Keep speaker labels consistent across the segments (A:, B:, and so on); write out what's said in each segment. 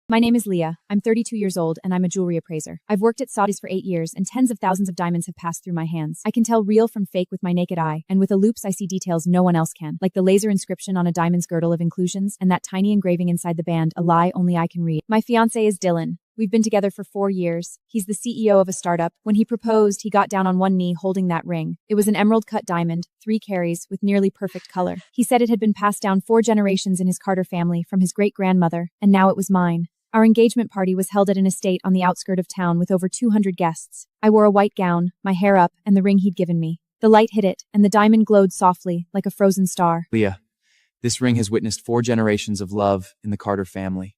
A: My name is Leah. I'm 32 years old and I'm a jewelry appraiser. I've worked at Saudis for 8 years and tens of thousands of diamonds have passed through my hands. I can tell real from fake with my naked eye, and with a loupe I see details no one else can, like the laser inscription on a diamond's girdle of inclusions and that tiny engraving inside the band, a lie only I can read. My fiancé is Dylan. We've been together for 4 years. He's the CEO of a startup. When he proposed, he got down on one knee holding that ring. It was an emerald-cut diamond, 3 carats, with nearly perfect color. He said it had been passed down 4 generations in his Carter family from his great-grandmother, and now it was mine. Our engagement party was held at an estate on the outskirt of town with over 200 guests. I wore a white gown, my hair up, and the ring he'd given me. The light hit it, and the diamond glowed softly, like a frozen star.
B: Leah, this ring has witnessed 4 generations of love in the Carter family.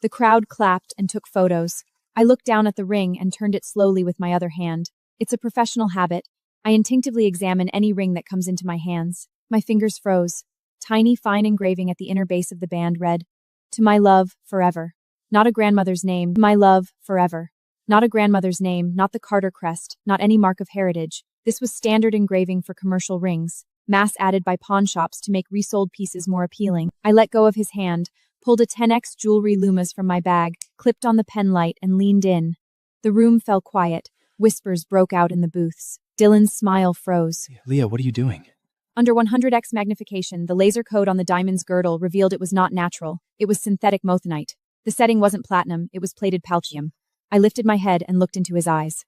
A: The crowd clapped and took photos. I looked down at the ring and turned it slowly with my other hand. It's a professional habit. I instinctively examine any ring that comes into my hands. My fingers froze. Tiny, fine engraving at the inner base of the band read, "To my love, forever." Not a grandmother's name, my love, forever. Not a grandmother's name, not the Carter crest, not any mark of heritage. This was standard engraving for commercial rings, mass added by pawn shops to make resold pieces more appealing. I let go of his hand, pulled a 10x jewelry lumas from my bag, clipped on the pen light, and leaned in. The room fell quiet. Whispers broke out in the booths. Dylan's smile froze.
B: Leah, what are you doing?
A: Under 100x magnification, the laser code on the diamond's girdle revealed it was not natural. It was synthetic mothonite. The setting wasn't platinum, it was plated palladium. I lifted my head and looked into his eyes.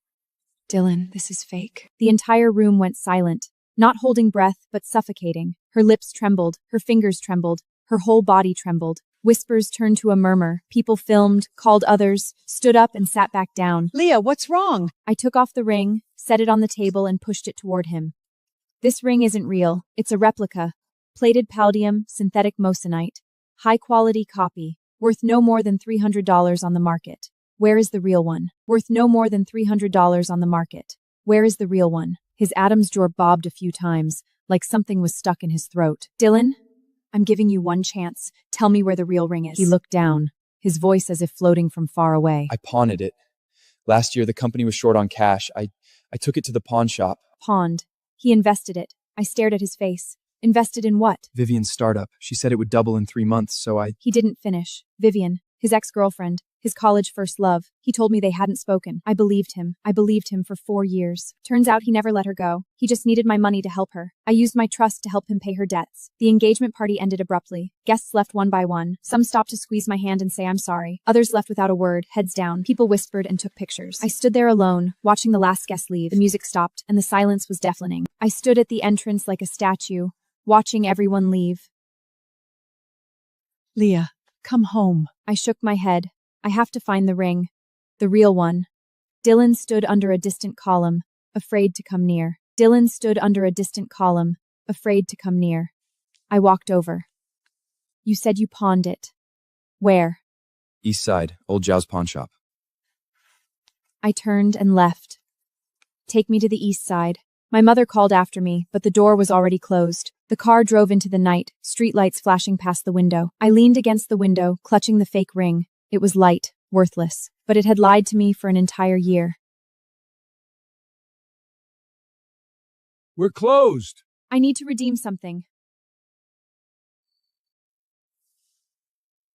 C: Dylan, this is fake.
A: The entire room went silent, not holding breath, but suffocating. Her lips trembled, her fingers trembled, her whole body trembled. Whispers turned to a murmur. People filmed, called others, stood up and sat back down.
C: Leah, what's wrong?
A: I took off the ring, set it on the table and pushed it toward him. This ring isn't real. It's a replica. Plated palladium, synthetic moissanite. High-quality copy. Worth no more than $300 on the market. Where is the real one? Worth no more than $300 on the market. Where is the real one? His Adam's jaw bobbed a few times, like something was stuck in his throat. Dylan? I'm giving you one chance. Tell me where the real ring is. He looked down, his voice as if floating from far away.
B: I pawned it. Last year, the company was short on cash. I took it to the pawn shop.
A: Pawned. He invested it. I stared at his face. Invested in what?
B: Vivian's startup. She said it would double in 3 months, so
A: He didn't finish. Vivian, his ex-girlfriend, his college first love. He told me they hadn't spoken. I believed him. I believed him for 4 years. Turns out he never let her go. He just needed my money to help her. I used my trust to help him pay her debts. The engagement party ended abruptly. Guests left one by one. Some stopped to squeeze my hand and say I'm sorry. Others left without a word, heads down. People whispered and took pictures. I stood there alone, watching the last guest leave. The music stopped, and the silence was deafening. I stood at the entrance like a statue, watching everyone leave.
C: Leah, come home.
A: I shook my head. I have to find the ring. The real one. Dylan stood under a distant column, afraid to come near. Dylan stood under a distant column, afraid to come near. I walked over. You said you pawned it. Where?
B: East Side, Old Zhao's pawn shop.
A: I turned and left. Take me to the east side. My mother called after me, but the door was already closed. The car drove into the night, streetlights flashing past the window. I leaned against the window, clutching the fake ring. It was light, worthless, but it had lied to me for an entire year.
D: We're closed.
A: I need to redeem something.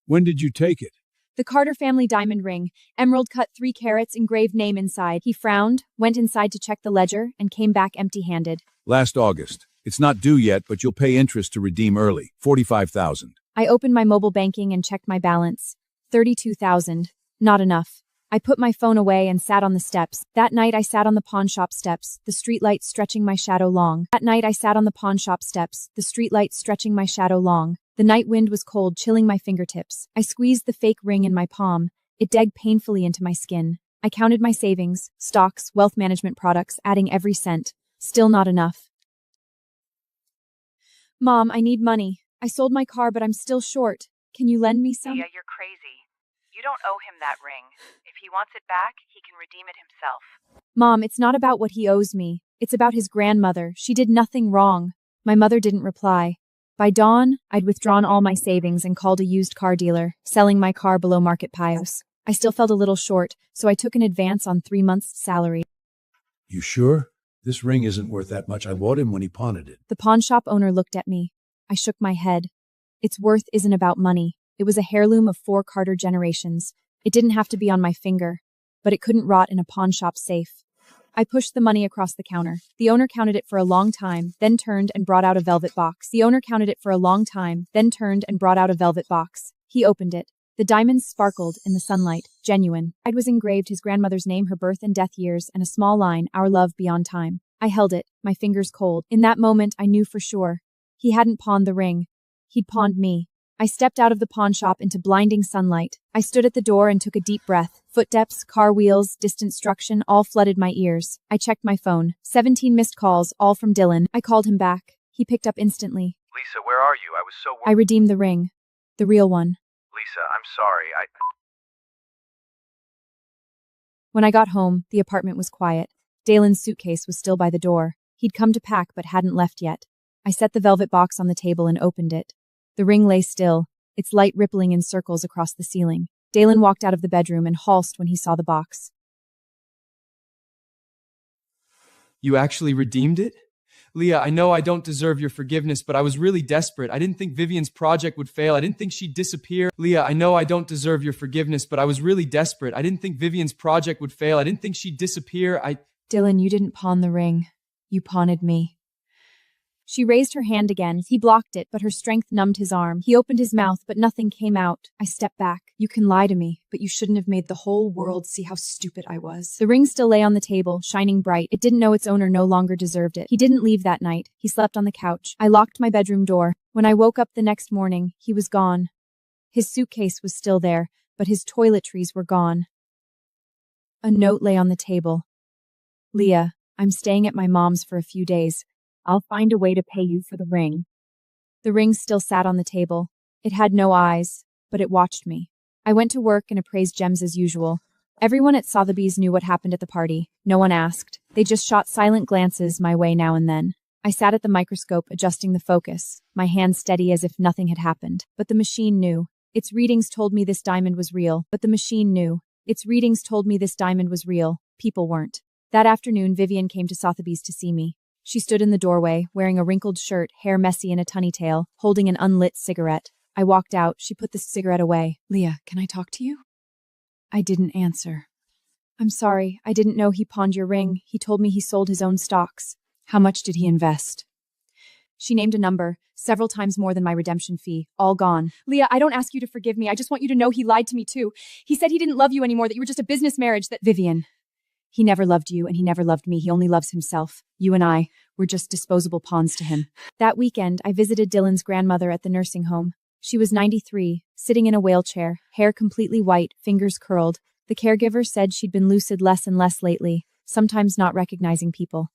D: When did you take it?
A: The Carter family diamond ring, emerald cut 3 carats, engraved name inside. He frowned, went inside to check the ledger, and came back empty-handed.
D: Last August. It's not due yet, but you'll pay interest to redeem early. $45,000.
A: I opened my mobile banking and checked my balance. $32,000. Not enough. I put my phone away and sat on the steps. That night I sat on the pawn shop steps, the streetlight stretching my shadow long. That night I sat on the pawn shop steps, the streetlight stretching my shadow long. The night wind was cold, chilling my fingertips. I squeezed the fake ring in my palm. It dug painfully into my skin. I counted my savings, stocks, wealth management products, adding every cent. Still not enough. Mom, I need money. I sold my car, but I'm still short. Can you lend me some?
E: Leah, you're crazy. You don't owe him that ring. If he wants it back, he can redeem it himself.
A: Mom, it's not about what he owes me. It's about his grandmother. She did nothing wrong. My mother didn't reply. By dawn, I'd withdrawn all my savings and called a used car dealer, selling my car below market price. I still felt a little short, so I took an advance on 3 months' salary.
D: You sure? This ring isn't worth that much. I bought him when he pawned it.
A: The pawn shop owner looked at me. I shook my head. Its worth isn't about money. It was a heirloom of 4 Carter generations. It didn't have to be on my finger, but it couldn't rot in a pawn shop safe. I pushed the money across the counter. The owner counted it for a long time, then turned and brought out a velvet box. The owner counted it for a long time, then turned and brought out a velvet box. He opened it. The diamonds sparkled in the sunlight, genuine. It was engraved his grandmother's name, her birth and death years, and a small line, our love beyond time. I held it, my fingers cold. In that moment, I knew for sure. He hadn't pawned the ring. He'd pawned me. I stepped out of the pawn shop into blinding sunlight. I stood at the door and took a deep breath. Footsteps, car wheels, distant struction, all flooded my ears. I checked my phone. 17 missed calls, all from Dylan. I called him back. He picked up instantly.
F: Lisa, where are you? I was so
A: I redeemed the ring. The real one.
F: Lisa, I'm sorry.
A: When I got home, the apartment was quiet. Dalen's suitcase was still by the door. He'd come to pack but hadn't left yet. I set the velvet box on the table and opened it. The ring lay still, its light rippling in circles across the ceiling. Dalen walked out of the bedroom and halsed when he saw the box.
B: You actually redeemed it? Leah, I know I don't deserve your forgiveness, but I was really desperate. I didn't think Vivian's project would fail. I didn't think she'd disappear. Leah, I know I don't deserve your forgiveness, but I was really desperate. I didn't think Vivian's project would fail. I didn't think she'd disappear.
A: Dylan, you didn't pawn the ring. You pawned me. She raised her hand again. He blocked it, but her strength numbed his arm. He opened his mouth, but nothing came out. I stepped back. You can lie to me, but you shouldn't have made the whole world see how stupid I was. The ring still lay on the table, shining bright. It didn't know its owner no longer deserved it. He didn't leave that night. He slept on the couch. I locked my bedroom door. When I woke up the next morning, he was gone. His suitcase was still there, but his toiletries were gone. A note lay on the table. Leah, I'm staying at my mom's for a few days. I'll find a way to pay you for the ring. The ring still sat on the table. It had no eyes, but it watched me. I went to work and appraised gems as usual. Everyone at Sotheby's knew what happened at the party. No one asked. They just shot silent glances my way now and then. I sat at the microscope adjusting the focus, my hands steady as if nothing had happened. But the machine knew. Its readings told me this diamond was real. But the machine knew. Its readings told me this diamond was real. People weren't. That afternoon, Vivian came to Sotheby's to see me. She stood in the doorway, wearing a wrinkled shirt, hair messy in a tunny-tail, holding an unlit cigarette. I walked out. She put the cigarette away.
C: Leah, can I talk to you?
A: I didn't answer. I'm sorry. I didn't know he pawned your ring. He told me he sold his own stocks.
C: How much did he invest?
A: She named a number, several times more than my redemption fee, all gone. Leah, I don't ask you to forgive me. I just want you to know he lied to me too. He said he didn't love you anymore, that you were just a business marriage, that—
C: Vivian.
A: He never loved you, and he never loved me. He only loves himself. You and I were just disposable pawns to him. That weekend, I visited Dylan's grandmother at the nursing home. She was 93, sitting in a wheelchair, hair completely white, fingers curled. The caregiver said she'd been lucid less and less lately, sometimes not recognizing people.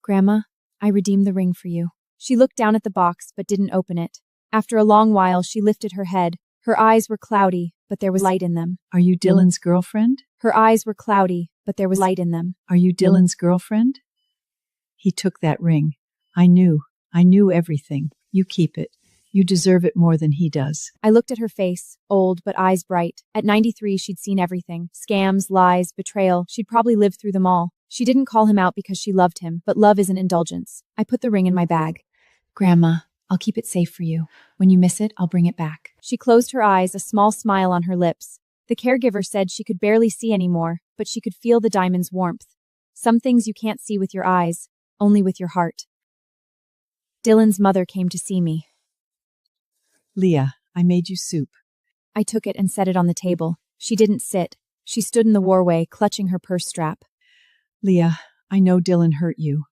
A: Grandma, I redeemed the ring for you. She looked down at the box, but didn't open it. After a long while, she lifted her head. Her eyes were cloudy, but there was light in them.
C: Are you Dylan's girlfriend?
A: Her eyes were cloudy, but there was light in them.
C: Are you Dylan's girlfriend? He took that ring. I knew everything. You keep it. You deserve it more than he does.
A: I looked at her face, old but eyes bright. At 93, she'd seen everything. Scams, lies, betrayal. She'd probably lived through them all. She didn't call him out because she loved him, but love isn't indulgence. I put the ring in my bag.
C: Grandma, I'll keep it safe for you. When you miss it, I'll bring it back.
A: She closed her eyes, a small smile on her lips. The caregiver said she could barely see anymore, but she could feel the diamond's warmth. Some things you can't see with your eyes, only with your heart. Dylan's mother came to see me.
C: Leah, I made you soup.
A: I took it and set it on the table. She didn't sit. She stood in the doorway, clutching her purse strap.
C: Leah, I know Dylan hurt you.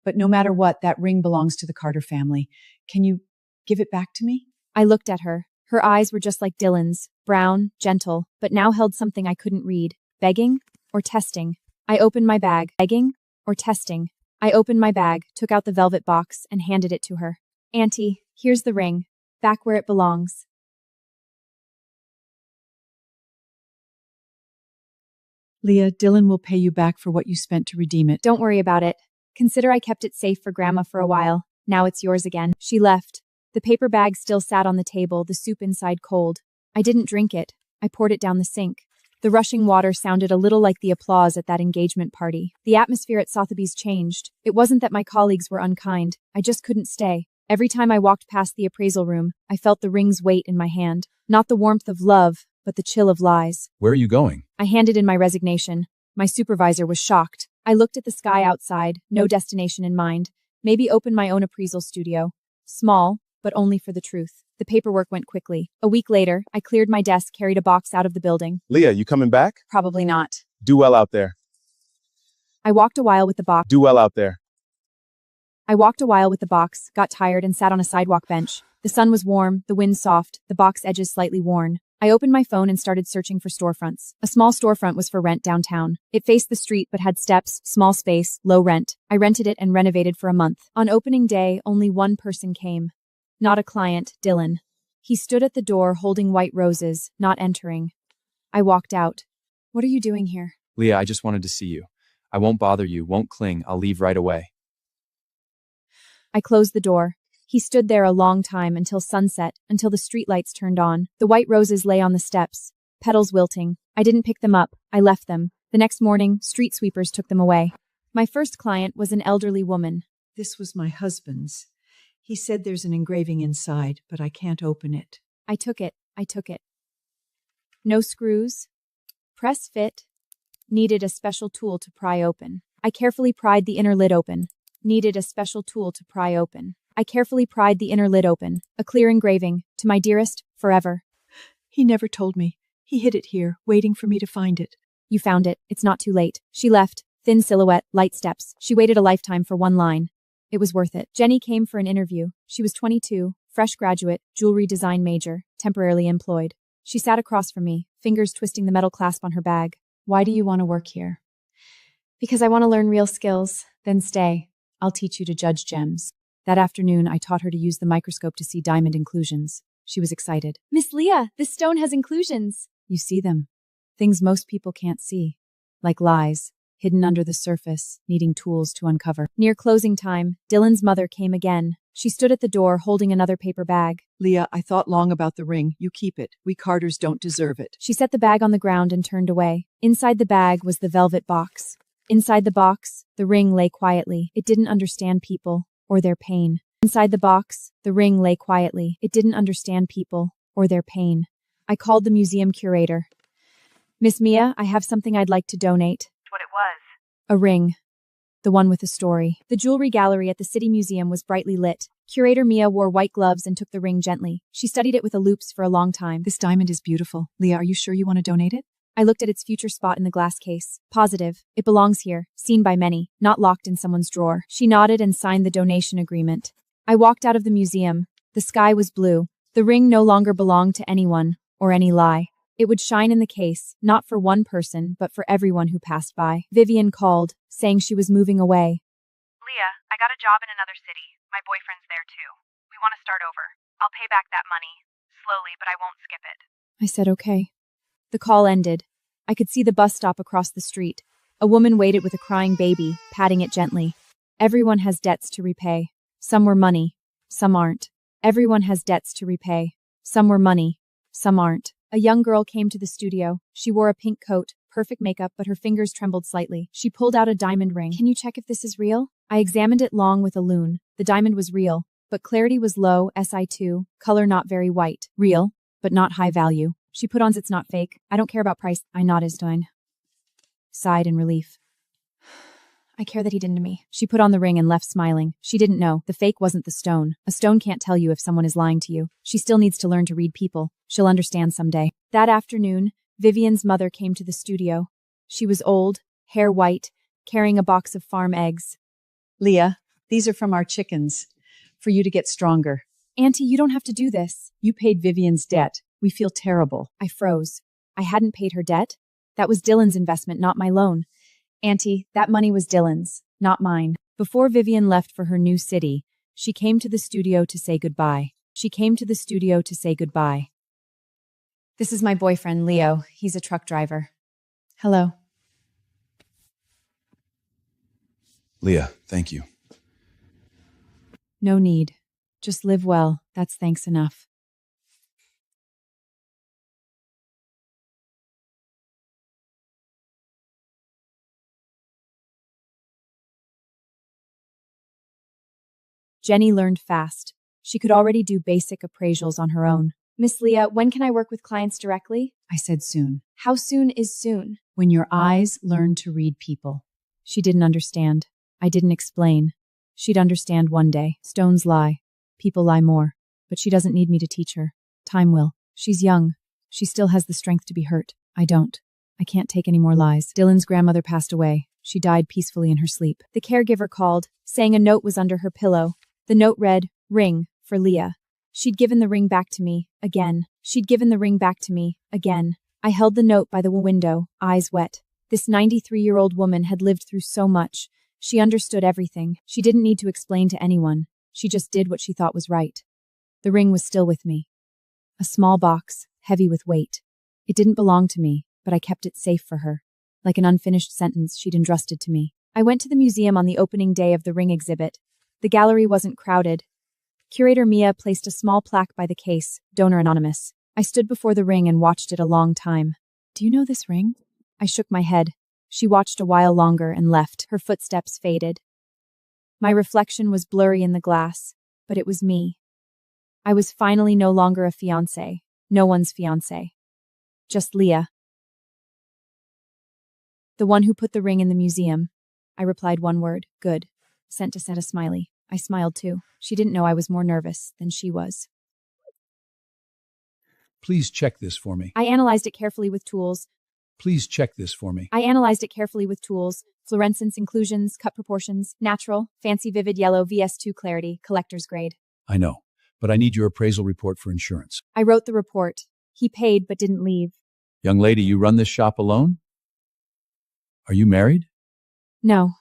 C: But no matter what, that ring belongs to the Carter family. Can you give it back to me?
A: I looked at her. Her eyes were just like Dylan's, brown, gentle, but now held something I couldn't read. Begging or testing? I opened my bag. Begging or testing? I opened my bag, took out the velvet box, and handed it to her. Auntie, here's the ring. Back where it belongs.
C: Leah, Dylan will pay you back for what you spent to redeem it.
A: Don't worry about it. Consider I kept it safe for Grandma for a while. Now it's yours again. She left. The paper bag still sat on the table, the soup inside cold. I didn't drink it. I poured it down the sink. The rushing water sounded a little like the applause at that engagement party. The atmosphere at Sotheby's changed. It wasn't that my colleagues were unkind. I just couldn't stay. Every time I walked past the appraisal room, I felt the ring's weight in my hand. Not the warmth of love, but the chill of lies.
D: Where are you going?
A: I handed in my resignation. My supervisor was shocked. I looked at the sky outside, no destination in mind. Maybe open my own appraisal studio. Small, but only for the truth. The paperwork went quickly. A week later, I cleared my desk, carried a box out of the building.
G: Leah, you coming back?
A: Probably not.
G: Do well out there.
A: I walked a while with the box.
G: Do well out there.
A: I walked a while with the box, got tired, and sat on a sidewalk bench. The sun was warm, the wind soft, the box edges slightly worn. I opened my phone and started searching for storefronts. A small storefront was for rent downtown. It faced the street but had steps, small space, low rent. I rented it and renovated for a month. On opening day, only one person came. Not a client, Dylan. He stood at the door holding white roses, not entering. I walked out. What are you doing here?
B: Leah, I just wanted to see you. I won't bother you, won't cling, I'll leave right away.
A: I closed the door. He stood there a long time until sunset, until the streetlights turned on. The white roses lay on the steps, petals wilting. I didn't pick them up, I left them. The next morning, street sweepers took them away. My first client was an elderly woman.
C: This was my husband's. He said there's an engraving inside, but I can't open it.
A: I took it. No screws. Press fit. Needed a special tool to pry open. I carefully pried the inner lid open. Needed a special tool to pry open. I carefully pried the inner lid open. A clear engraving. To my dearest, forever.
C: He never told me. He hid it here, waiting for me to find it.
A: You found it. It's not too late. She left. Thin silhouette, light steps. She waited a lifetime for one line. It was worth it. Jenny came for an interview. She was 22, fresh graduate, jewelry design major, temporarily employed. She sat across from me, fingers twisting the metal clasp on her bag.
C: Why do you want to work here?
A: Because I want to learn real skills. Then stay. I'll teach you to judge gems. That afternoon, I taught her to use the microscope to see diamond inclusions. She was excited. Miss Leah, this stone has inclusions. You see them. Things most people can't see. Like lies, hidden under the surface, needing tools to uncover. Near closing time, Dylan's mother came again. She stood at the door holding another paper bag.
C: Leah, I thought long about the ring. You keep it. We Carters don't deserve it.
A: She set the bag on the ground and turned away. Inside the bag was the velvet box. Inside the box, the ring lay quietly. It didn't understand people or their pain. Inside the box, the ring lay quietly. It didn't understand people or their pain. I called the museum curator. Miss Mia, I have something I'd like to donate.
E: What it was.
A: A ring. The one with a story. The jewelry gallery at the City Museum was brightly lit. Curator Mia wore white gloves and took the ring gently. She studied it with a loops for a long time.
C: This diamond is beautiful. Leah, are you sure you want to donate it?
A: I looked at its future spot in the glass case. Positive. It belongs here, seen by many, not locked in someone's drawer. She nodded and signed the donation agreement. I walked out of the museum. The sky was blue. The ring no longer belonged to anyone, or any lie. It would shine in the case, not for one person, but for everyone who passed by. Vivian called, saying she was moving away.
E: Leah, I got a job in another city. My boyfriend's there too. We want to start over. I'll pay back that money. Slowly, but I won't skip it.
A: I said okay. The call ended. I could see the bus stop across the street. A woman waited with a crying baby, patting it gently. Everyone has debts to repay. Some were money, some aren't. Everyone has debts to repay. Some were money, some aren't. A young girl came to the studio. She wore a pink coat, perfect makeup, but her fingers trembled slightly. She pulled out a diamond ring. Can you check if this is real? I examined it long with a lune. The diamond was real, but clarity was low, SI2, color not very white. Real, but not high value. She put on it's not fake. I don't care about price. I nodded. Sighed in relief. I care that he didn't to me. She put on the ring and left smiling. She didn't know. The fake wasn't the stone. A stone can't tell you if someone is lying to you. She still needs to learn to read people. She'll understand someday. That afternoon, Vivian's mother came to the studio. She was old, hair white, carrying a box of farm eggs.
C: Leah, these are from our chickens. For you to get stronger.
A: Auntie, you don't have to do this.
C: You paid Vivian's debt. We feel terrible.
A: I froze. I hadn't paid her debt. That was Dylan's investment, not my loan. Auntie, that money was Dylan's, not mine. Before Vivian left for her new city, she came to the studio to say goodbye. This is my boyfriend, Leo. He's a truck driver. Hello.
D: Leah, thank you.
A: No need. Just live well. That's thanks enough. Jenny learned fast. She could already do basic appraisals on her own. Miss Leah, when can I work with clients directly?
C: I said soon.
A: How soon is soon?
C: When your eyes learn to read people.
A: She didn't understand. I didn't explain. She'd understand one day. Stones lie. People lie more. But she doesn't need me to teach her. Time will. She's young. She still has the strength to be hurt. I don't. I can't take any more lies. Dylan's grandmother passed away. She died peacefully in her sleep. The caregiver called, saying a note was under her pillow. The note read, "Ring, for Leah." She'd given the ring back to me, again. She'd given the ring back to me, again. I held the note by the window, eyes wet. This 93-year-old woman had lived through so much. She understood everything. She didn't need to explain to anyone. She just did what she thought was right. The ring was still with me. A small box, heavy with weight. It didn't belong to me, but I kept it safe for her. Like an unfinished sentence she'd entrusted to me. I went to the museum on the opening day of the ring exhibit. The gallery wasn't crowded. Curator Mia placed a small plaque by the case, donor anonymous. I stood before the ring and watched it a long time. Do you know this ring? I shook my head. She watched a while longer and left. Her footsteps faded. My reflection was blurry in the glass, but it was me. I was finally no longer a fiancé. No one's fiancé. Just Leah. The one who put the ring in the museum. I replied one word, good. Sent to send a smiley. I smiled too. She didn't know I was more nervous than she was.
D: Please check this for me.
A: I analyzed it carefully with tools.
D: Please check this for me.
A: I analyzed it carefully with tools. Fluorescence, inclusions, cut proportions, natural, fancy vivid yellow, VS2 clarity, collector's grade.
D: I know, but I need your appraisal report for insurance.
A: I wrote the report. He paid but didn't leave.
D: Young lady, you run this shop alone? Are you married?
A: No.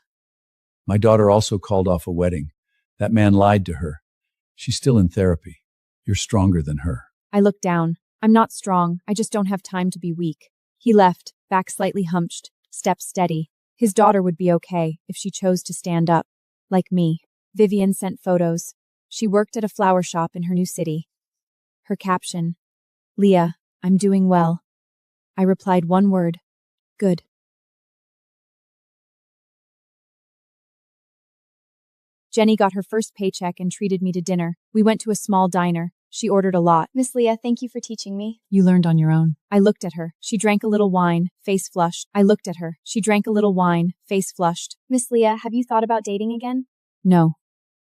D: My daughter also called off a wedding. That man lied to her. She's still in therapy. You're stronger than her.
A: I looked down. I'm not strong. I just don't have time to be weak. He left, back slightly hunched, steps steady. His daughter would be okay if she chose to stand up. Like me. Vivian sent photos. She worked at a flower shop in her new city. Her caption, Leah, I'm doing well. I replied one word, good. Jenny got her first paycheck and treated me to dinner. We went to a small diner. She ordered a lot. Miss Leah, thank you for teaching me.
C: You learned on your own.
A: I looked at her. She drank a little wine, face flushed. I looked at her. She drank a little wine, face flushed. Miss Leah, have you thought about dating again? No,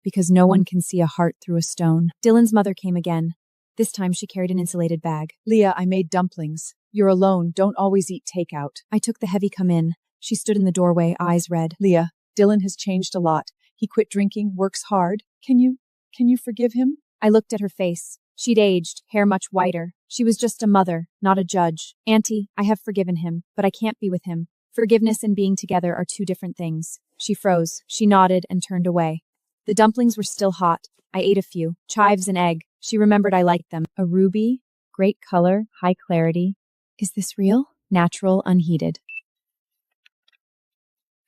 A: because no one can see a heart through a stone. Dylan's mother came again. This time she carried an insulated bag.
C: Leah, I made dumplings. You're alone. Don't always eat takeout.
A: I took the heavy come in. She stood in the doorway, eyes red.
C: Leah, Dylan has changed a lot. He quit drinking, works hard. Can you forgive him?
A: I looked at her face. She'd aged, hair much whiter. She was just a mother, not a judge. Auntie, I have forgiven him, but I can't be with him. Forgiveness and being together are two different things. She froze. She nodded and turned away. The dumplings were still hot. I ate a few. Chives and egg. She remembered I liked them. A ruby, great color, high clarity. Is this real? Natural, unheated.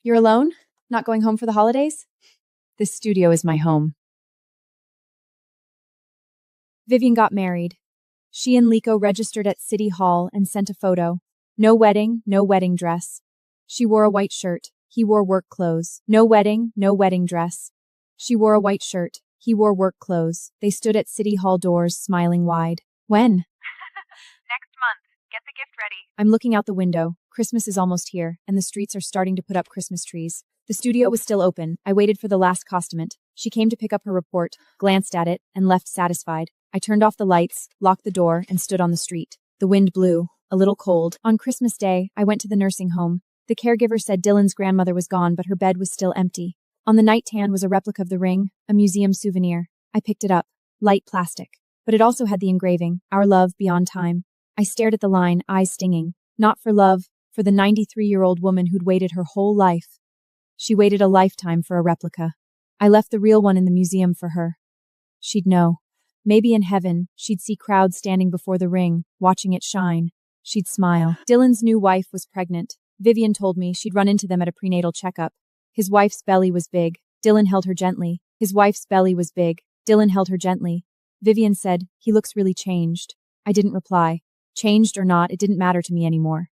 A: You're alone? Not going home for the holidays? This studio is my home. Vivian got married. She and Liko registered at City Hall and sent a photo. No wedding, no wedding dress. She wore a white shirt. He wore work clothes. No wedding, no wedding dress. She wore a white shirt. He wore work clothes. They stood at City Hall doors, smiling wide. When?
E: Next month. Get the gift ready.
A: I'm looking out the window. Christmas is almost here, and the streets are starting to put up Christmas trees. The studio was still open. I waited for the last costumant. She came to pick up her report, glanced at it, and left satisfied. I turned off the lights, locked the door, and stood on the street. The wind blew, a little cold. On Christmas Day, I went to the nursing home. The caregiver said Dylan's grandmother was gone, but her bed was still empty. On the nightstand was a replica of the ring, a museum souvenir. I picked it up. Light plastic. But it also had the engraving, Our Love Beyond Time. I stared at the line, eyes stinging. Not for love, for the 93-year-old woman who'd waited her whole life. She waited a lifetime for a replica. I left the real one in the museum for her. She'd know. Maybe in heaven, she'd see crowds standing before the ring, watching it shine. She'd smile. Dylan's new wife was pregnant. Vivian told me she'd run into them at a prenatal checkup. His wife's belly was big. Dylan held her gently. His wife's belly was big. Dylan held her gently. Vivian said, he looks really changed. I didn't reply. Changed or not, it didn't matter to me anymore.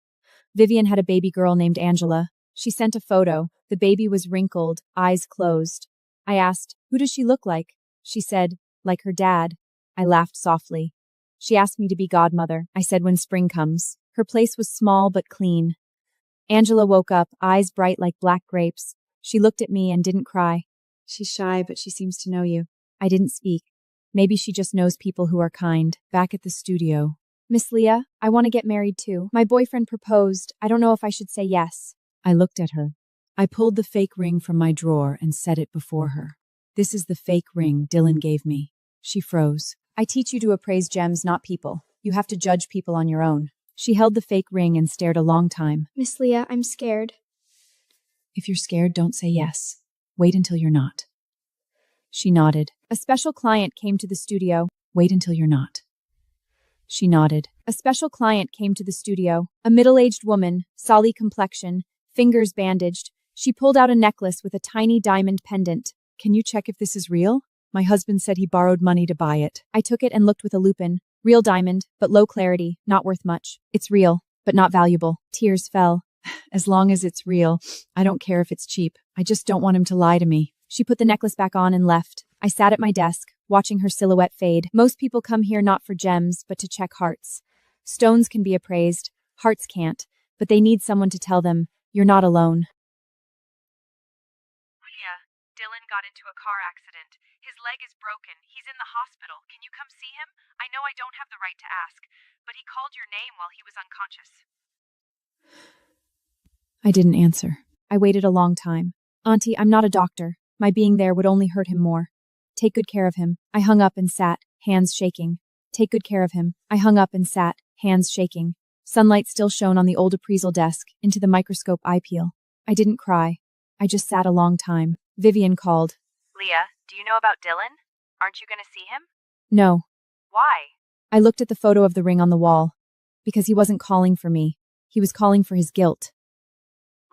A: Vivian had a baby girl named Angela. She sent a photo. The baby was wrinkled, eyes closed. I asked, who does she look like? She said, like her dad. I laughed softly. She asked me to be godmother. I said when spring comes. Her place was small but clean. Angela woke up, eyes bright like black grapes. She looked at me and didn't cry. She's shy, but she seems to know you. I didn't speak. Maybe she just knows people who are kind. Back at the studio. Miss Leah, I want to get married too. My boyfriend proposed. I don't know if I should say yes.
C: I looked at her. I pulled the fake ring from my drawer and set it before her. This is the fake ring Dylan gave me. She froze.
A: I teach you to appraise gems, not people. You have to judge people on your own. She held the fake ring and stared a long time.
G: Miss Leah, I'm scared.
C: If you're scared, don't say yes. Wait until you're not.
A: She nodded. A special client came to the studio.
C: Wait until you're not.
A: She nodded. A special client came to the studio. A middle-aged woman, Sally complexion, fingers bandaged. She pulled out a necklace with a tiny diamond pendant.
C: Can you check if this is real? My husband said he borrowed money to buy it.
A: I took it and looked with a lupin. Real diamond, but low clarity, not worth much. It's real, but not valuable. Tears fell.
C: As long as it's real, I don't care if it's cheap. I just don't want him to lie to me.
A: She put the necklace back on and left. I sat at my desk, watching her silhouette fade. Most people come here not for gems, but to check hearts. Stones can be appraised, hearts can't, but they need someone to tell them, you're not alone.
E: Leah, Dylan got into a car accident. His leg is broken. He's in the hospital. Can you come see him? I know I don't have the right to ask, but he called your name while he was unconscious.
A: I didn't answer. I waited a long time. Auntie, I'm not a doctor. My being there would only hurt him more. Take good care of him. I hung up and sat, hands shaking. Take good care of him. I hung up and sat, hands shaking. Sunlight still shone on the old appraisal desk, into the microscope eyepeel. I didn't cry. I just sat a long time. Vivian called.
E: Leah, do you know about Dylan? Aren't you going to see him?
A: No.
E: Why?
A: I looked at the photo of the ring on the wall. Because he wasn't calling for me. He was calling for his guilt.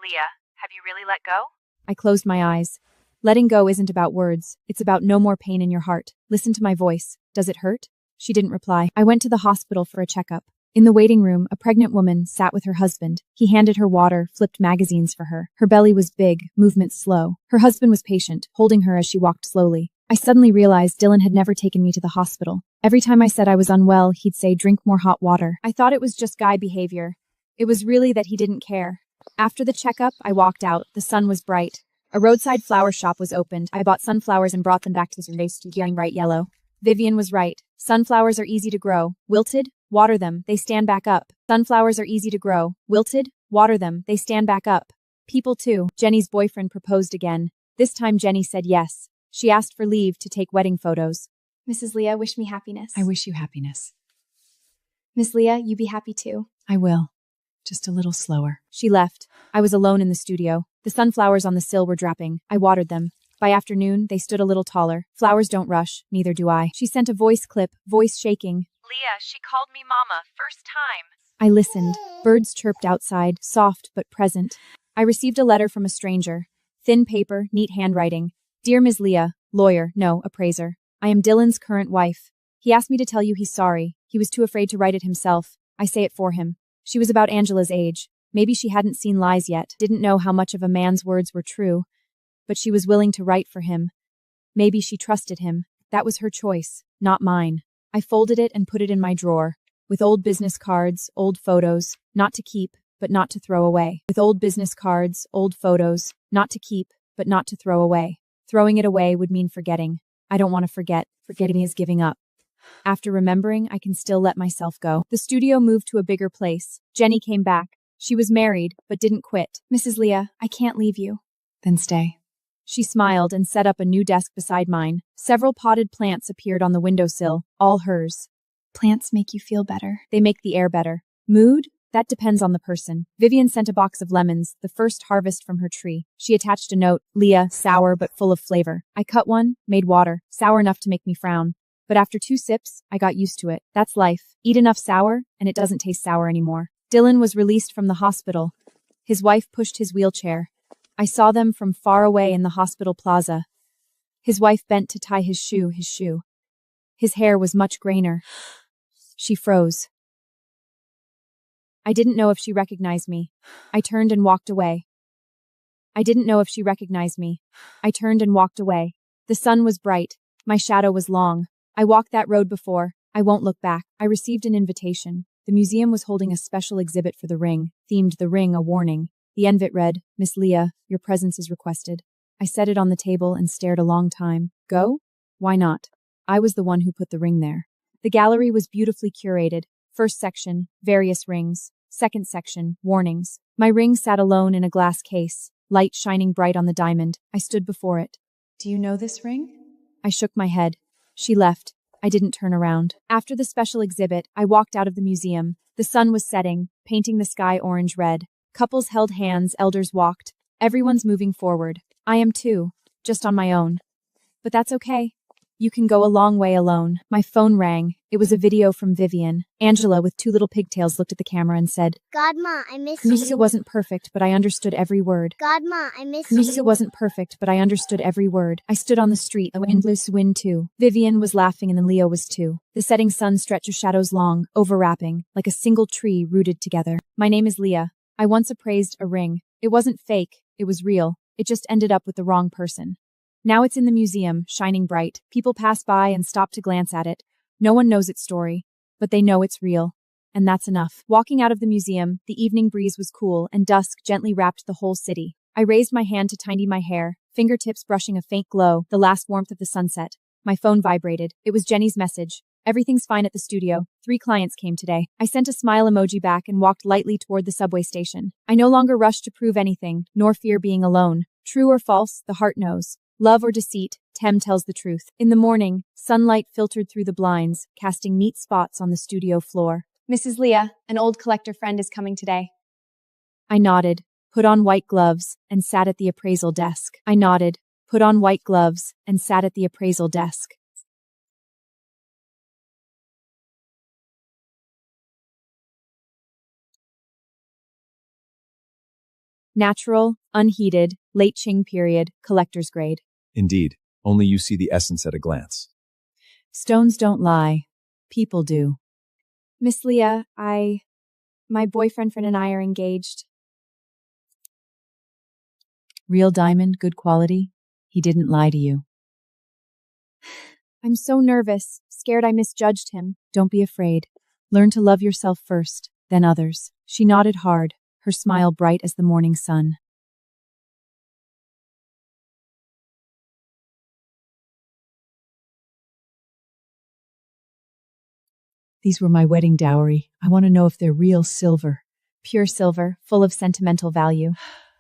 E: Leah, have you really let go?
A: I closed my eyes. Letting go isn't about words. It's about no more pain in your heart. Listen to my voice. Does it hurt? She didn't reply. I went to the hospital for a checkup. In the waiting room, a pregnant woman sat with her husband. He handed her water, flipped magazines for her. Her belly was big, movement slow. Her husband was patient, holding her as she walked slowly. I suddenly realized Dylan had never taken me to the hospital. Every time I said I was unwell, he'd say, drink more hot water. I thought it was just guy behavior. It was really that he didn't care. After the checkup, I walked out. The sun was bright. A roadside flower shop was opened. I bought sunflowers and brought them back to Zerdace, getting bright yellow. Vivian was right. Sunflowers are easy to grow. Wilted? Water them. They stand back up. Sunflowers are easy to grow. Wilted? Water them. They stand back up. People too. Jenny's boyfriend proposed again. This time Jenny said yes. She asked for leave to take wedding photos.
G: Mrs. Leah, wish me happiness.
C: I wish you happiness.
G: Miss Leah, you be happy too.
C: I will. Just a little slower.
A: She left. I was alone in the studio. The sunflowers on the sill were dropping. I watered them. By afternoon, they stood a little taller. Flowers don't rush, neither do I. She sent a voice clip, voice shaking.
E: Leah, she called me Mama, first time.
A: I listened. Birds chirped outside, soft but present. I received a letter from a stranger. Thin paper, neat handwriting. Dear Ms. Leah, lawyer, no, appraiser. I am Dylan's current wife. He asked me to tell you he's sorry. He was too afraid to write it himself. I say it for him. She was about Angela's age. Maybe she hadn't seen lies yet, didn't know how much of a man's words were true. But she was willing to write for him. Maybe she trusted him. That was her choice, not mine. I folded it and put it in my drawer, with old business cards, old photos, not to keep, but not to throw away. With old business cards, old photos, not to keep, but not to throw away. Throwing it away would mean forgetting. I don't want to forget. Forgetting is giving up. After remembering, I can still let myself go. The studio moved to a bigger place. Jenny came back. She was married, but didn't quit.
G: Mrs. Leah, I can't leave you.
C: Then stay.
A: She smiled and set up a new desk beside mine. Several potted plants appeared on the windowsill, all hers.
G: Plants make you feel better.
A: They make the air better. Mood? That depends on the person. Vivian sent a box of lemons, the first harvest from her tree. She attached a note, Leah, sour but full of flavor. I cut one, made water, sour enough to make me frown. But after 2 sips, I got used to it. That's life. Eat enough sour, and it doesn't taste sour anymore. Dylan was released from the hospital. His wife pushed his wheelchair. I saw them from far away in the hospital plaza. His wife bent to tie his shoe. His hair was much grainer. She froze. I didn't know if she recognized me. I turned and walked away. The sun was bright. My shadow was long. I walked that road before. I won't look back. I received an invitation. The museum was holding a special exhibit for the ring, themed The Ring, a warning. The invite read, Miss Leah, your presence is requested. I set it on the table and stared a long time. Go? Why not? I was the one who put the ring there. The gallery was beautifully curated. First section, various rings. Second section, warnings. My ring sat alone in a glass case, light shining bright on the diamond. I stood before it.
C: Do you know this ring?
A: I shook my head. She left. I didn't turn around. After the special exhibit, I walked out of the museum. The sun was setting, painting the sky orange-red. Couples held hands, elders walked. Everyone's moving forward. I am too, just on my own. But that's okay. You can go a long way alone. My phone rang. It was a video from Vivian. Angela, with two little pigtails, looked at the camera and said,
H: Godma, I miss you.
A: It wasn't perfect, but I understood every word.
H: Godma, I miss you.
A: It wasn't perfect, but I understood every word. I stood on the street, the windless wind too. Vivian was laughing and then Leo was too. The setting sun stretched her shadows long, overlapping, like a single tree rooted together. My name is Leah. I once appraised a ring. It wasn't fake. It was real. It just ended up with the wrong person. Now it's in the museum, shining bright. People pass by and stop to glance at it. No one knows its story, but they know it's real. And that's enough. Walking out of the museum, the evening breeze was cool and dusk gently wrapped the whole city. I raised my hand to tidy my hair, fingertips brushing a faint glow, the last warmth of the sunset. My phone vibrated. It was Jenny's message. Everything's fine at the studio. 3 clients came today. I sent a smile emoji back and walked lightly toward the subway station. I no longer rushed to prove anything, nor fear being alone. True or false, the heart knows. Love or deceit, Tem tells the truth. In the morning, sunlight filtered through the blinds, casting neat spots on the studio floor.
G: Mrs. Leah, an old collector friend is coming today.
A: I nodded, put on white gloves, and sat at the appraisal desk. I nodded, put on white gloves, and sat at the appraisal desk. Natural, unheated, late Qing period, collector's grade.
I: Indeed, only you see the essence at a glance.
C: Stones don't lie. People do.
G: Miss Leah, my boyfriend and I are engaged.
C: Real diamond, good quality. He didn't lie to you.
G: I'm so nervous, scared I misjudged him.
C: Don't be afraid. Learn to love yourself first, then others. She nodded hard, her smile bright as the morning sun. These were my wedding dowry. I want to know if they're real silver.
A: Pure silver, full of sentimental value.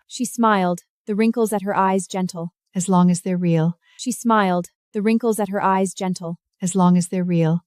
A: She smiled, the wrinkles at her eyes gentle.
C: As long as they're real.
A: She smiled, the wrinkles at her eyes gentle.
C: As long as they're real.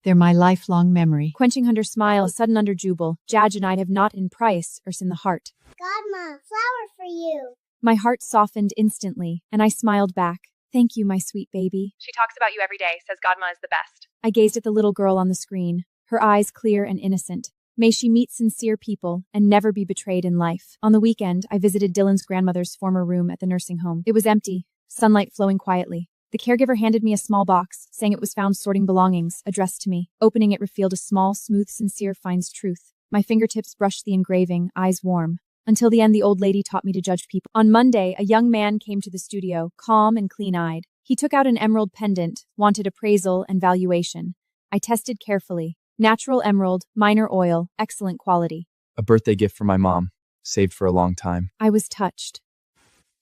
C: They're my lifelong memory.
A: Quenching under smile, sudden under jubal. Judge and I have not in price, or in the heart.
H: Godma, flower for you.
A: My heart softened instantly, and I smiled back. Thank you, my sweet baby.
E: She talks about you every day, says Godma is the best.
A: I gazed at the little girl on the screen, her eyes clear and innocent. May she meet sincere people and never be betrayed in life. On the weekend, I visited Dylan's grandmother's former room at the nursing home. It was empty, sunlight flowing quietly. The caregiver handed me a small box, saying it was found sorting belongings, addressed to me. Opening it revealed a small, smooth, sincere finds truth. My fingertips brushed the engraving, eyes warm. Until the end, the old lady taught me to judge people. On Monday, a young man came to the studio, calm and clean-eyed. He took out an emerald pendant, wanted appraisal and valuation. I tested carefully. Natural emerald, minor oil, excellent quality.
B: A birthday gift for my mom, saved for a long time.
A: I was touched.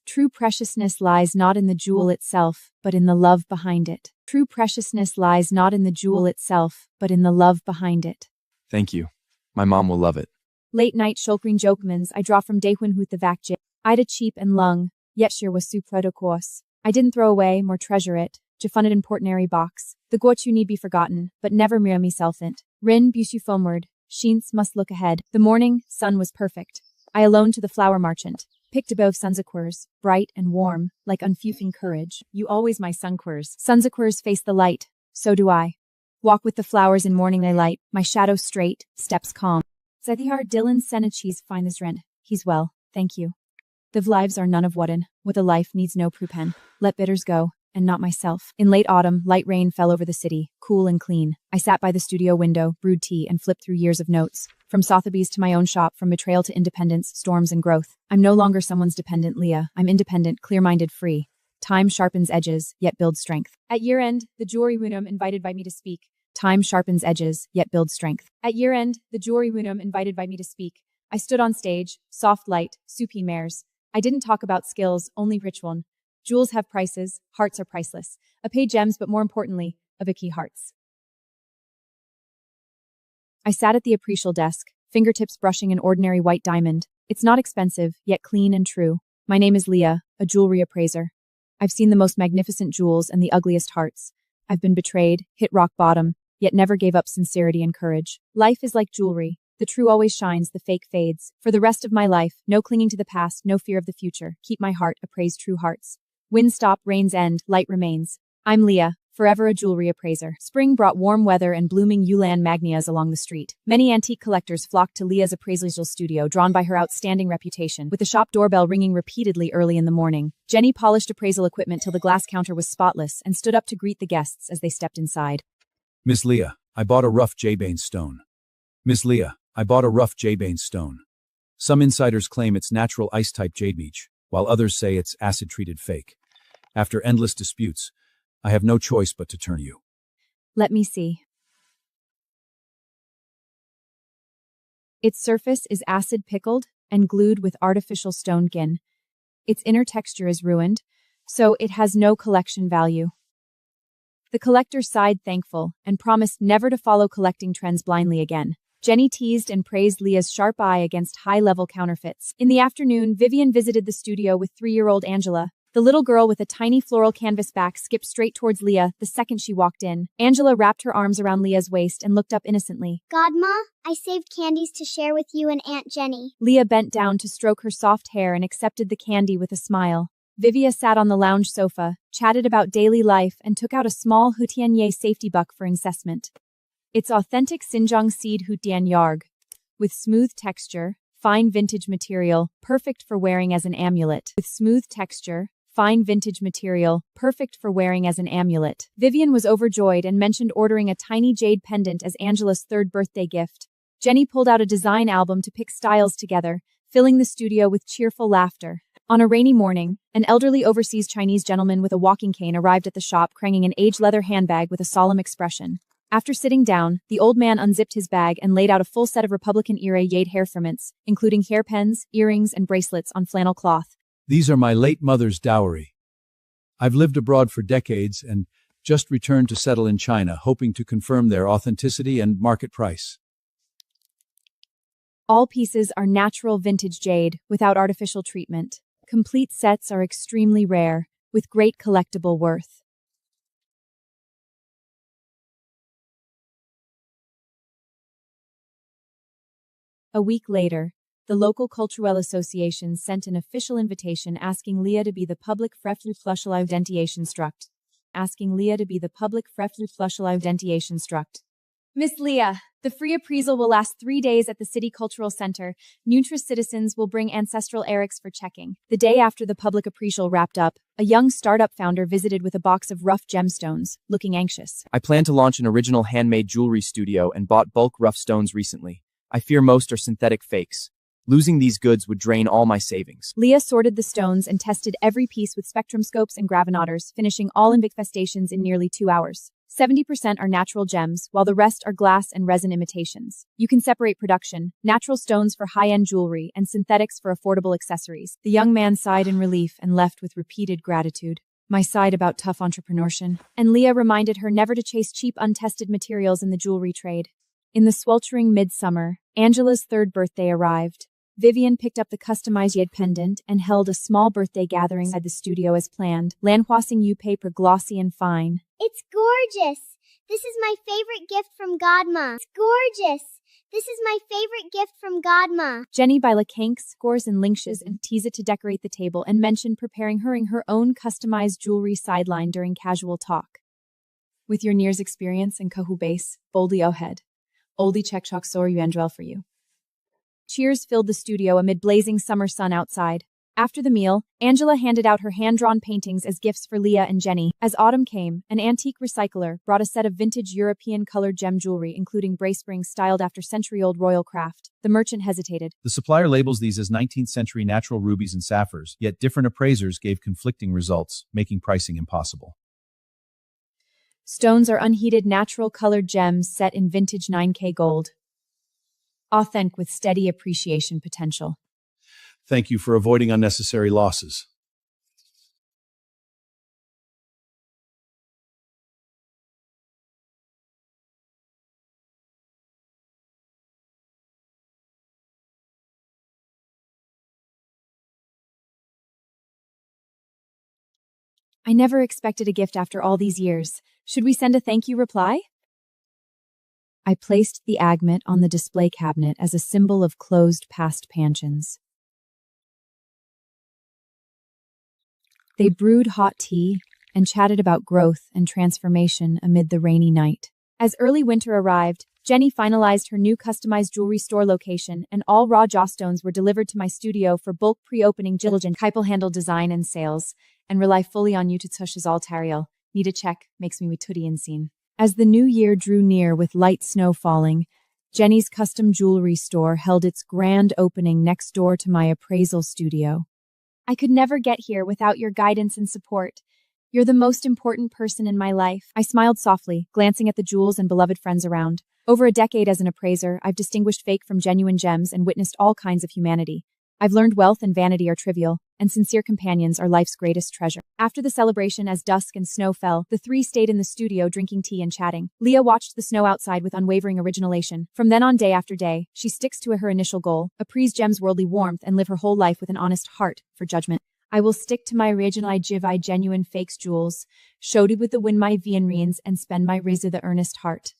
A: True preciousness lies not in the jewel itself, but in the love behind it. True preciousness lies not in the jewel itself, but in the love behind it.
B: Thank you. My mom will love it.
A: Late night Shulkring Jokmans I draw from Dehun Hut the Vakjit. Ida cheap and lung, yet shir was supra course. I didn't throw away, more treasure it. Jafunid in portnary box. The gochu need be forgotten, but never mere me selfint. Rin busu foamward. Sheens must look ahead. The morning, sun was perfect. I alone to the flower marchant. Picked above sunzaquers, bright and warm, like unfusing courage. You always my sunquers. Sunzaquers face the light, so do I. Walk with the flowers in morning they light, my shadow straight, steps calm. Zethihar Dylan Senachis find this rent. He's well, thank you. The lives are none of whatten, with a life needs no prupen. Let bitters go, and not myself. In late autumn, light rain fell over the city, cool and clean. I sat by the studio window, brewed tea, and flipped through years of notes. From Sotheby's to my own shop, from betrayal to independence, storms and growth. I'm no longer someone's dependent, Leah. I'm independent, clear-minded, free. Time sharpens edges, yet builds strength. At year-end, the jewelry woman invited by me to speak. Time sharpens edges, yet builds strength. At year-end, the jewelry woman invited by me to speak. I stood on stage, soft light, soupy mares. I didn't talk about skills, only rich one. Jewels have prices, hearts are priceless. A pay gems, but more importantly, a Vicky hearts. I sat at the appraisal desk, fingertips brushing an ordinary white diamond. It's not expensive, yet clean and true. My name is Leah, a jewelry appraiser. I've seen the most magnificent jewels and the ugliest hearts. I've been betrayed, hit rock bottom, yet never gave up sincerity and courage. Life is like jewelry. The true always shines, the fake fades. For the rest of my life, no clinging to the past, no fear of the future. Keep my heart, appraise true hearts. Winds stop, rains end, light remains. I'm Leah, forever a jewelry appraiser. Spring brought warm weather and blooming Yulin magnolias along the street. Many antique collectors flocked to Leah's appraisal studio, drawn by her outstanding reputation, with the shop doorbell ringing repeatedly early in the morning. Jenny polished appraisal equipment till the glass counter was spotless and stood up to greet the guests as they stepped inside.
D: Miss Leah, I bought a rough jade stone. Miss Leah, I bought a rough jade stone. Some insiders claim it's natural ice-type jade beach, while others say it's acid-treated fake. After endless disputes, I have no choice but to turn you.
A: Let me see. Its surface is acid pickled and glued with artificial stone gin. Its inner texture is ruined, so it has no collection value. The collector sighed thankful and promised never to follow collecting trends blindly again. Jenny teased and praised Leah's sharp eye against high-level counterfeits. In the afternoon, Vivian visited the studio with 3-year-old Angela. The little girl with a tiny floral canvas back skipped straight towards Leah the second she walked in. Angela wrapped her arms around Leah's waist and looked up innocently.
H: Godma, I saved candies to share with you and Aunt Jenny.
A: Leah bent down to stroke her soft hair and accepted the candy with a smile. Vivia sat on the lounge sofa, chatted about daily life, and took out a small Houtianier safety buck for assessment. It's authentic Xinjiang seed Houtian yarg, with smooth texture, fine vintage material, perfect for wearing as an amulet. With smooth texture, fine vintage material, perfect for wearing as an amulet. Vivian was overjoyed and mentioned ordering a tiny jade pendant as Angela's 3rd birthday gift. Jenny pulled out a design album to pick styles together, filling the studio with cheerful laughter. On a rainy morning, an elderly overseas Chinese gentleman with a walking cane arrived at the shop carrying an aged leather handbag with a solemn expression. After sitting down, the old man unzipped his bag and laid out a full set of Republican-era jade hair ornaments, including hairpins, earrings, and bracelets on flannel cloth.
D: These are my late mother's dowry. I've lived abroad for decades and just returned to settle in China, hoping to confirm their authenticity and market price.
A: All pieces are natural vintage jade, without artificial treatment. Complete sets are extremely rare, with great collectible worth. A week later, the local cultural association sent an official invitation asking Leah to be the public identification struct. Miss Leah, the free appraisal will last 3 days at the City Cultural Center. Neutral citizens will bring ancestral erics for checking. The day after the public appraisal wrapped up, a young startup founder visited with a box of rough gemstones, looking anxious.
J: I plan to launch an original handmade jewelry studio and bought bulk rough stones recently. I fear most are synthetic fakes. Losing these goods would drain all my savings.
A: Leah sorted the stones and tested every piece with spectroscopes and gravinators, finishing all infestations in nearly 2 hours. 70% are natural gems, while the rest are glass and resin imitations. You can separate production, natural stones for high-end jewelry, and synthetics for affordable accessories. The young man sighed in relief and left with repeated gratitude. My side about tough entrepreneurship. And Leah reminded her never to chase cheap, untested materials in the jewelry trade. In the sweltering midsummer, Angela's 3rd birthday arrived. Vivian picked up the customized jade pendant and held a small birthday gathering at the studio as planned. Lanhuasing Yu paper glossy and fine.
H: It's gorgeous. This is my favorite gift from Godma. It's gorgeous. This is my favorite gift from Godma.
A: Jenny by Lakanks, scores and linkshes and tease it to decorate the table and mentioned preparing her own customized jewelry sideline during casual talk. With your years experience and Kahu base, boldly Ohead. Oldie check chalk sor Yuandrel for you. Cheers filled the studio amid blazing summer sun outside. After the meal, Angela handed out her hand-drawn paintings as gifts for Leah and Jenny. As autumn came, an antique recycler brought a set of vintage European-colored gem jewelry, including brace rings styled after century-old royal craft. The merchant hesitated.
D: The supplier labels these as 19th-century natural rubies and sapphires, yet different appraisers gave conflicting results, making pricing impossible.
A: Stones are unheated natural-colored gems set in vintage 9K gold. Authentic with steady appreciation potential.
D: Thank you for avoiding unnecessary losses.
A: I never expected a gift after all these years. Should we send a thank you reply? I placed the agate on the display cabinet as a symbol of closed past pensions. They brewed hot tea and chatted about growth and transformation amid the rainy night. As early winter arrived, Jenny finalized her new customized jewelry store location, and all raw jawstones were delivered to my studio for bulk pre-opening diligent Keipel-handle design and sales, and rely fully on you to touch as altarial. Need a check, makes me with scene. As the new year drew near with light snow falling, Jenny's custom jewelry store held its grand opening next door to my appraisal studio. I could never get here without your guidance and support. You're the most important person in my life. I smiled softly, glancing at the jewels and beloved friends around. Over a decade as an appraiser, I've distinguished fake from genuine gems and witnessed all kinds of humanity. I've learned wealth and vanity are trivial, and sincere companions are life's greatest treasure. After the celebration, as dusk and snow fell, the three stayed in the studio drinking tea and chatting. Leah watched the snow outside with unwavering originalation. From then on, day after day, she sticks to her initial goal, appraise gems' worldly warmth and live her whole life with an honest heart for judgment. I will stick to my original genuine fakes jewels, showed with the win my vienreins and spend my riz the earnest heart.